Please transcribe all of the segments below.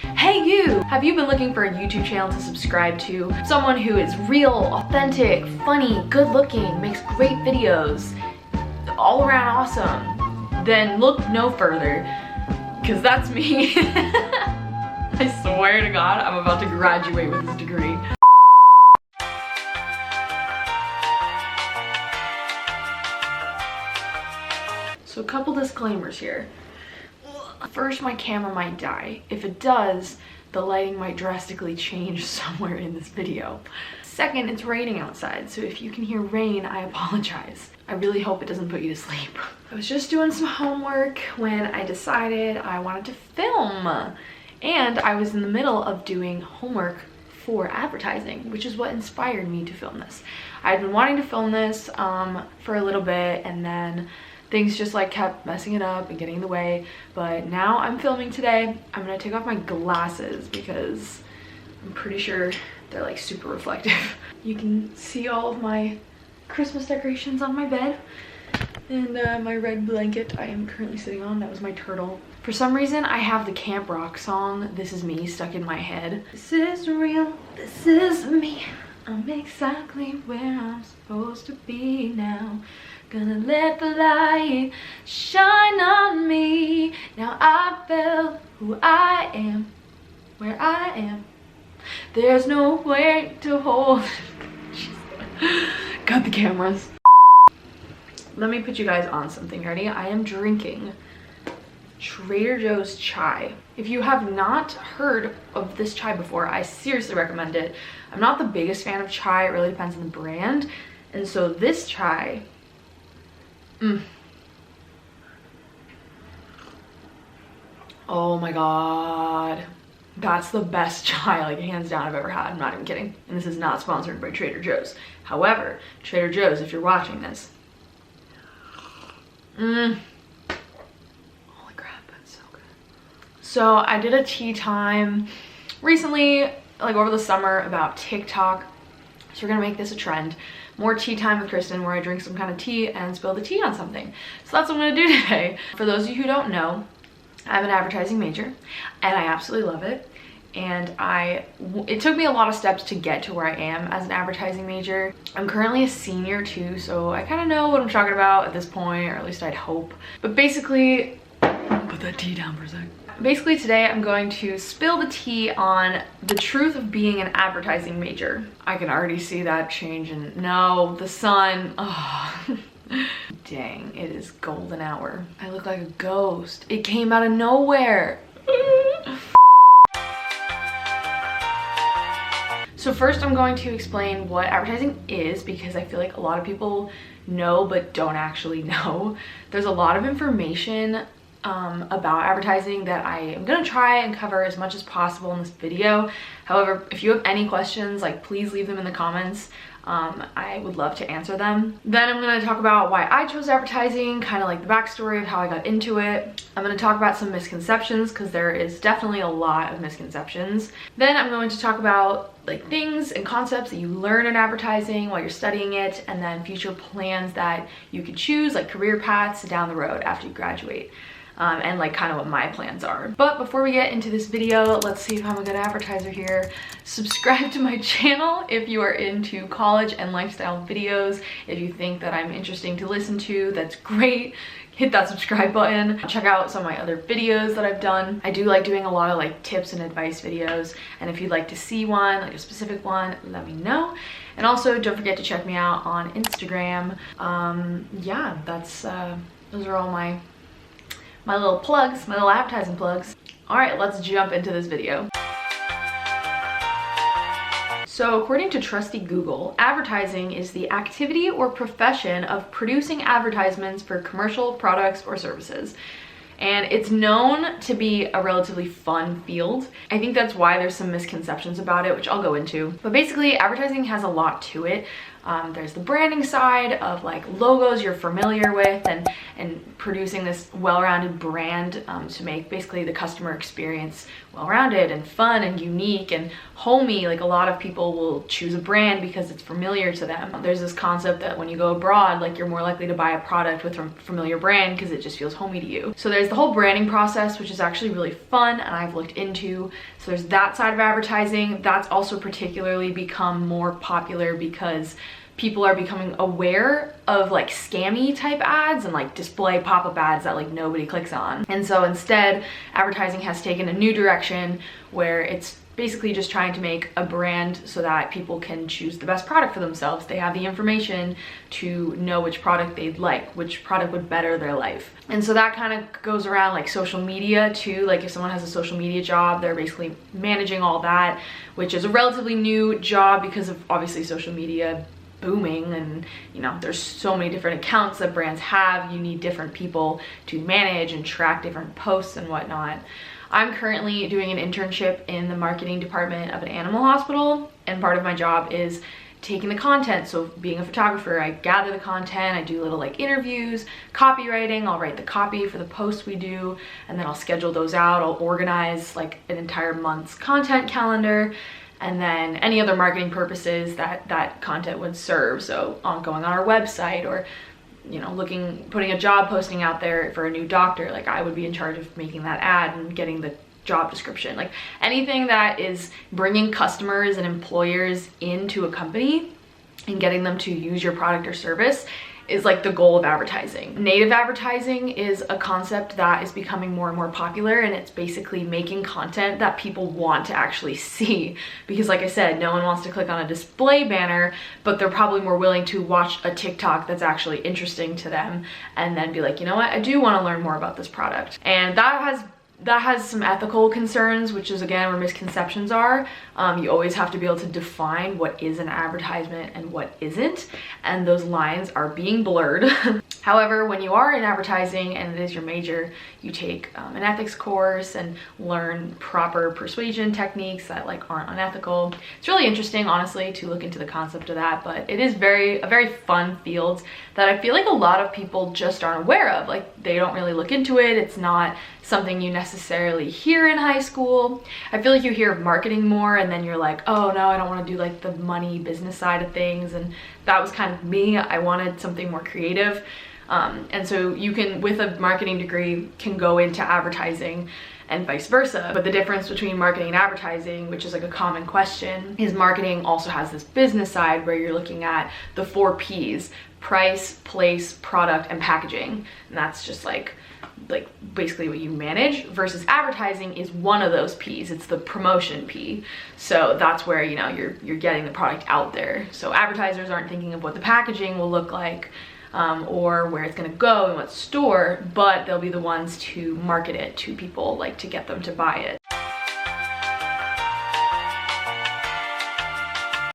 Hey you! Have you been looking for a YouTube channel to subscribe to? Someone who is real, authentic, funny, good looking, makes great videos, all around awesome? Then look no further, because that's me. I swear to God, I'm about to graduate with this degree. So a couple disclaimers here. First, my camera might die. If it does, the lighting might drastically change somewhere in this video. Second, it's raining outside, so if you can hear rain, I apologize. I really hope it doesn't put you to sleep. I was just doing some homework when I decided I wanted to film. And I was in the middle of doing homework for advertising, which is what inspired me to film this. I'd been wanting to film this for a little bit, and then things just like kept messing it up and getting in the way, but now I'm filming today. I'm gonna take off my glasses because I'm pretty sure they're like super reflective. You can see all of my Christmas decorations on my bed, and my red blanket I am currently sitting on. That was my turtle. For some reason, I have the Camp Rock song, This Is Me, stuck in my head. This is real, this is me. I'm exactly where I'm supposed to be now. Gonna let the light shine on me. Now I felt who I am, where I am. There's no way to hold. Got the cameras. Let me put you guys on something. Ready? I am drinking Trader Joe's chai. If you have not heard of this chai before, I seriously recommend it. I'm not the biggest fan of chai. It really depends on the brand. And so this chai, oh my God, that's the best chai, like hands down, I've ever had. I'm not even kidding. And this is not sponsored by Trader Joe's. However, Trader Joe's, if you're watching this, holy crap, that's so good. So I did a tea time recently, like over the summer, about TikTok. So we're gonna make this a trend. More tea time with Kristen, where I drink some kind of tea and spill the tea on something. So that's what I'm gonna do today. For those of you who don't know, I'm an advertising major and I absolutely love it. And it took me a lot of steps to get to where I am as an advertising major. I'm currently a senior too, so I kind of know what I'm talking about at this point, or at least I'd hope. But basically, put that tea down for a sec. Basically today I'm going to spill the tea on the truth of being an advertising major. I can already see that change in, no, the sun, oh. Dang, it is golden hour. I look like a ghost. It came out of nowhere. So first I'm going to explain what advertising is, because I feel like a lot of people know but don't actually know. There's a lot of information about advertising that I am gonna try and cover as much as possible in this video. However, if you have any questions, like, please leave them in the comments. I would love to answer them. Then I'm gonna talk about why I chose advertising, kind of like the backstory of how I got into it. I'm gonna talk about some misconceptions, because there is definitely a lot of misconceptions. Then I'm going to talk about like things and concepts that you learn in advertising while you're studying it, and then future plans that you could choose, like career paths down the road after you graduate. And like kind of what my plans are. But before we get into this video, let's see if I'm a good advertiser here. Subscribe to my channel if you are into college and lifestyle videos. If you think that I'm interesting to listen to, that's great. Hit that subscribe button. Check out some of my other videos that I've done. I do like doing a lot of like tips and advice videos, and if you'd like to see one, like a specific one, let me know. And also don't forget to check me out on Instagram. Yeah, that's those are all my little plugs, my little advertising plugs. All right, let's jump into this video. So according to trusty Google, advertising is the activity or profession of producing advertisements for commercial products or services. And it's known to be a relatively fun field. I think that's why there's some misconceptions about it, which I'll go into. But basically, advertising has a lot to it. There's the branding side of like logos you're familiar with and producing this well-rounded brand to make basically the customer experience well-rounded and fun and unique and homey. Like a lot of people will choose a brand because it's familiar to them. There's this concept that when you go abroad, like you're more likely to buy a product with a familiar brand because it just feels homey to you. So there's the whole branding process, which is actually really fun and I've looked into. So there's that side of advertising. That's also particularly become more popular because people are becoming aware of like scammy type ads and like display pop-up ads that like nobody clicks on. And so instead, advertising has taken a new direction where it's basically just trying to make a brand so that people can choose the best product for themselves. They have the information to know which product they'd like, which product would better their life. And so that kind of goes around like social media too. Like if someone has a social media job, they're basically managing all that, which is a relatively new job because of obviously social media booming, and you know, there's so many different accounts that brands have. You need different people to manage and track different posts and whatnot. I'm currently doing an internship in the marketing department of an animal hospital, and part of my job is taking the content. So being a photographer, I gather the content, I do little like interviews, copywriting, I'll write the copy for the posts we do, and then I'll schedule those out. I'll organize like an entire month's content calendar, and then any other marketing purposes that content would serve. So going on our website, or you know, putting a job posting out there for a new doctor, like I would be in charge of making that ad and getting the job description. Like anything that is bringing customers and employers into a company and getting them to use your product or service is like the goal of advertising. Native advertising is a concept that is becoming more and more popular, and it's basically making content that people want to actually see. Because like I said, no one wants to click on a display banner, but they're probably more willing to watch a TikTok that's actually interesting to them and then be like, you know what, I do want to learn more about this product. And that has some ethical concerns, which is again where misconceptions are. You always have to be able to define what is an advertisement and what isn't, and those lines are being blurred. However, when you are in advertising and it is your major, you take an ethics course and learn proper persuasion techniques that like aren't unethical. It's really interesting, honestly, to look into the concept of that, but it is a very fun field that I feel like a lot of people just aren't aware of. Like they don't really look into it. It's not something you necessarily hear in high school. I feel like you hear of marketing more and then you're like, oh no, I don't want to do like the money business side of things. And that was kind of me. I wanted something more creative. And so you can, with a marketing degree, can go into advertising and vice versa. But the difference between marketing and advertising, which is like a common question, is marketing also has this business side where you're looking at the 4 P's: price, place, product, and packaging. And that's just like basically what you manage, versus advertising is one of those P's. It's the promotion P. So that's where, you know, you're getting the product out there. So advertisers aren't thinking of what the packaging will look like or where it's going to go and what store, but they'll be the ones to market it to people, like to get them to buy it.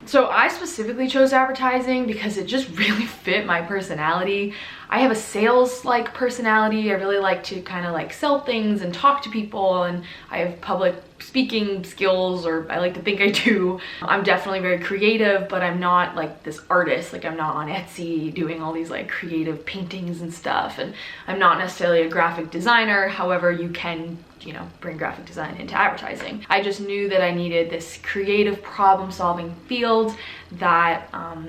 So I specifically chose advertising because it just really fit my personality. I have a sales-like personality. I really like to kind of like sell things and talk to people, and I have public speaking skills, or I like to think I do. I'm definitely very creative, but I'm not like this artist. Like I'm not on Etsy doing all these like creative paintings and stuff, and I'm not necessarily a graphic designer. However, you can, you know, bring graphic design into advertising. I just knew that I needed this creative problem-solving field that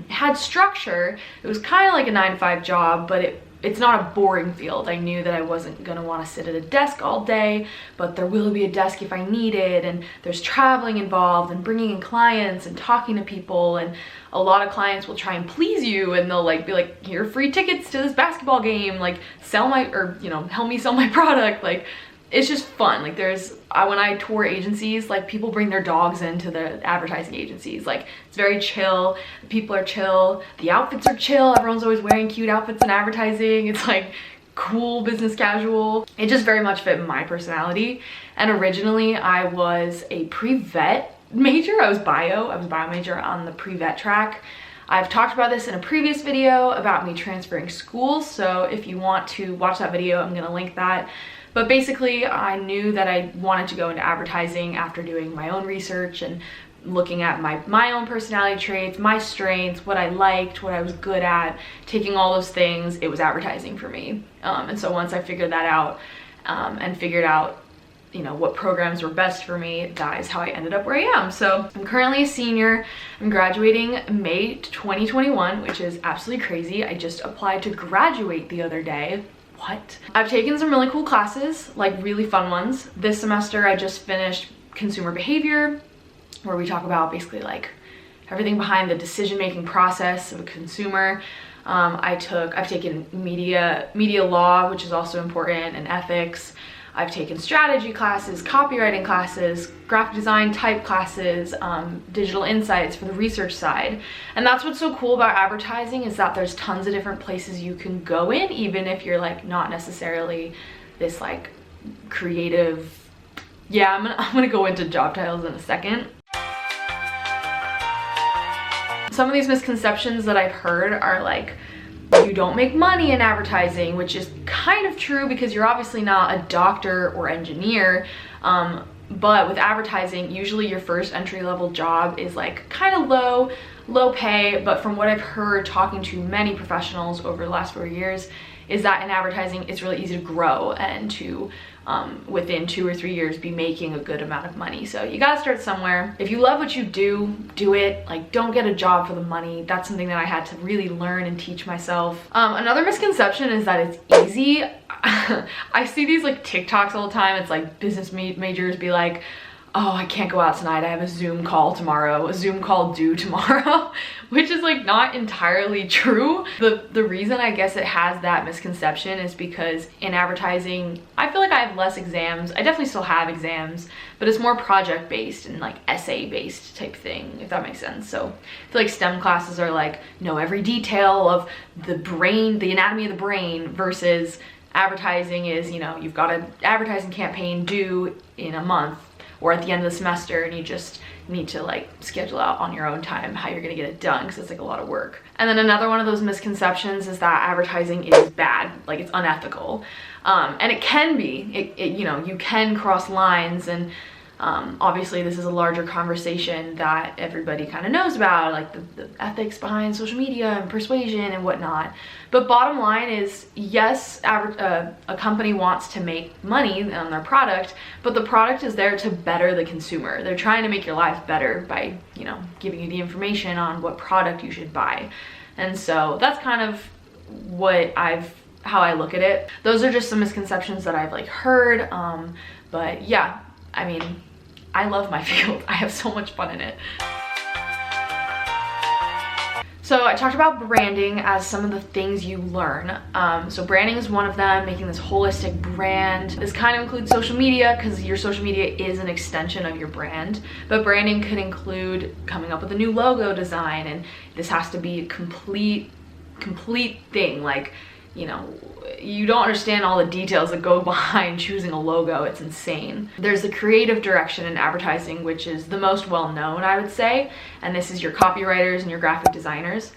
had structure. It was kind of like a 9-to-5 job, but it's not a boring field. I knew that I wasn't gonna want to sit at a desk all day, but there will be a desk if I need it, and there's traveling involved and bringing in clients and talking to people, and a lot of clients will try and please you, and they'll like be like, here are free tickets to this basketball game, like help me sell my product. Like it's just fun. Like when I tour agencies, like people bring their dogs into the advertising agencies. Like it's very chill. People are chill. The outfits are chill. Everyone's always wearing cute outfits in advertising. It's like cool business casual. It just very much fit my personality. And originally I was a pre-vet major. I was bio major on the pre-vet track. I've talked about this in a previous video about me transferring schools. So if you want to watch that video, I'm gonna link that. But basically, I knew that I wanted to go into advertising after doing my own research and looking at my own personality traits, my strengths, what I liked, what I was good at, taking all those things, it was advertising for me. And so once I figured that out and figured out, you know, what programs were best for me, that is how I ended up where I am. So I'm currently a senior. I'm graduating May 2021, which is absolutely crazy. I just applied to graduate the other day. What? I've taken some really cool classes, like really fun ones. This semester I just finished consumer behavior, where we talk about basically like everything behind the decision-making process of a consumer. I've taken media law, which is also important, and ethics. I've taken strategy classes, copywriting classes, graphic design type classes, digital insights for the research side. And that's what's so cool about advertising, is that there's tons of different places you can go in, even if you're like not necessarily this like creative. Yeah, I'm gonna go into job titles in a second. Some of these misconceptions that I've heard are like, you don't make money in advertising, which is kind of true because you're obviously not a doctor or engineer. But with advertising, usually your first entry-level job is like kind of low pay. But from what I've heard talking to many professionals over the last 4 years, is that in advertising, it's really easy to grow and to within 2 or 3 years be making a good amount of money. So you gotta start somewhere. If you love what you do, do it. Like, don't get a job for the money. That's something that I had to really learn and teach myself. Another misconception is that it's easy. I see these like TikToks all the time. It's like business majors be like, oh, I can't go out tonight, I have a Zoom call tomorrow, a Zoom call due tomorrow, which is like not entirely true. The reason I guess it has that misconception is because in advertising, I feel like I have less exams. I definitely still have exams, but it's more project-based and like essay-based type thing, if that makes sense. So I feel like STEM classes are like, know every detail of the brain, the anatomy of the brain, versus advertising is, you know, you've got an advertising campaign due in a month or at the end of the semester, and you just need to like schedule out on your own time how you're gonna get it done, because it's like a lot of work. And then another one of those misconceptions is that advertising is bad, like it's unethical. And it can be, you know, you can cross lines, and obviously this is a larger conversation that everybody kind of knows about, like the ethics behind social media and persuasion and whatnot. But bottom line is, yes, a company wants to make money on their product, but the product is there to better the consumer. They're trying to make your life better by, you know, giving you the information on what product you should buy. And so that's kind of how I look at it. Those are just some misconceptions that I've like heard. But yeah, I mean, I love my field. I have so much fun in it. So I talked about branding as some of the things you learn. So branding is one of them, making this holistic brand. This kind of includes social media, because your social media is an extension of your brand. But branding could include coming up with a new logo design, and this has to be a complete thing. Like, you know, you don't understand all the details that go behind choosing a logo. It's insane. There's the creative direction in advertising, which is the most well-known, I would say. And this is your copywriters and your graphic designers.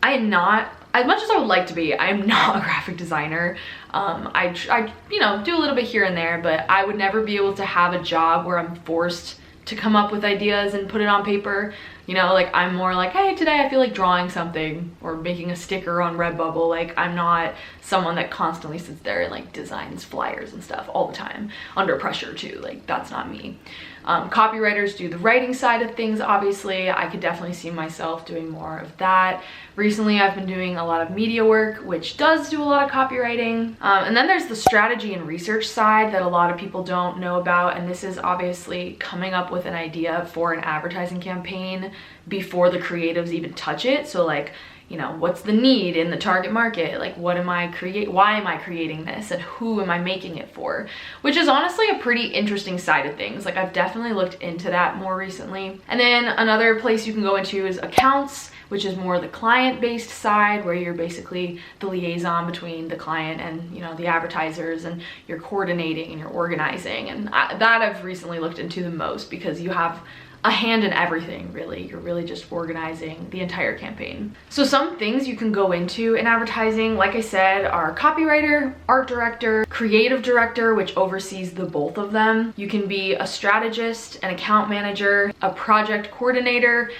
I am not, as much as I would like to be, I am not a graphic designer. I you know, do a little bit here and there, but I would never be able to have a job where I'm forced to come up with ideas and put it on paper. You know, like I'm more like, hey, today I feel like drawing something or making a sticker on Redbubble. Like, I'm not someone that constantly sits there and like designs flyers and stuff all the time under pressure too. Like, that's not me. Copywriters do the writing side of things, obviously. I could definitely see myself doing more of that. Recently, I've been doing a lot of media work, which does do a lot of copywriting. And then there's the strategy and research side that a lot of people don't know about. And this is obviously coming up with an idea for an advertising campaign before the creatives even touch it. So like, you know, what's the need in the target market? Like, why am I creating this, and who am I making it for? Which is honestly a pretty interesting side of things. Like, I've definitely looked into that more recently. And then another place you can go into is accounts, which is more the client-based side, where you're basically the liaison between the client and, you know, the advertisers, and you're coordinating and you're organizing. And that I've recently looked into the most, because you have a hand in everything, really. You're really just organizing the entire campaign. So some things you can go into in advertising, like I said, are copywriter, art director, creative director, which oversees the both of them. You can be a strategist, an account manager, a project coordinator,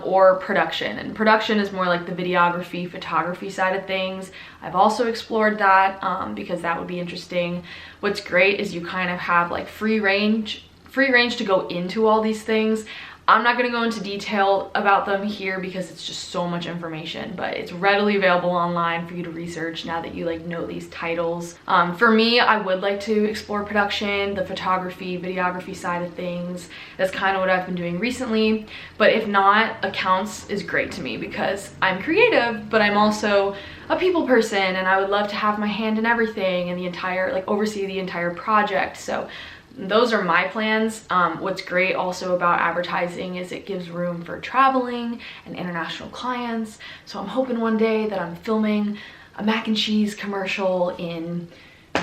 or production. And production is more like the videography, photography side of things. I've also explored that because that would be interesting. What's great is you kind of have like free range to go into all these things. I'm not going to go into detail about them here because it's just so much information, but it's readily available online for you to research now that you like know these titles. For me, I would like to explore production, the photography, videography side of things. That's kind of what I've been doing recently. But if not, accounts is great to me because I'm creative, but I'm also a people person and I would love to have my hand in everything and the entire, like oversee the entire project. So those are my plans. What's great also about advertising is it gives room for traveling and international clients. So I'm hoping one day that I'm filming a mac and cheese commercial in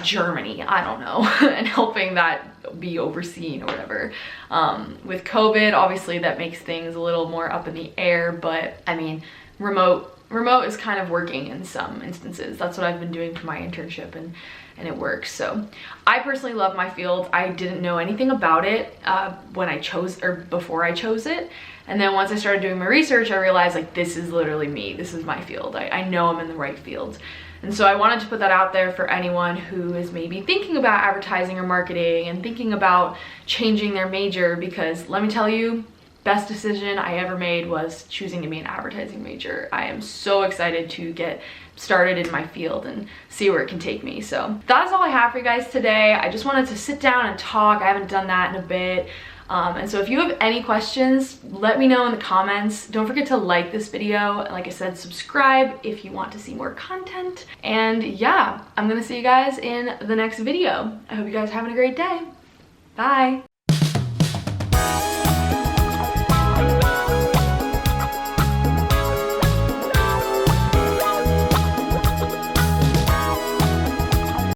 Germany, I don't know, and helping that be overseen or whatever. With COVID, obviously that makes things a little more up in the air, but I mean, remote is kind of working in some instances. That's what I've been doing for my internship and it works. So I personally love my field. I didn't know anything about it when I chose, or before I chose it. And then once I started doing my research, I realized like, this is literally me. This is my field. I know I'm in the right field. And so I wanted to put that out there for anyone who is maybe thinking about advertising or marketing and thinking about changing their major, because let me tell you, best decision I ever made was choosing to be an advertising major. I am so excited to get started in my field and see where it can take me. So that's all I have for you guys today. I just wanted to sit down and talk. I haven't done that in a bit. And so if you have any questions, let me know in the comments. Don't forget to like this video. Like I said, subscribe if you want to see more content. And yeah, I'm gonna see you guys in the next video. I hope you guys are having a great day. Bye.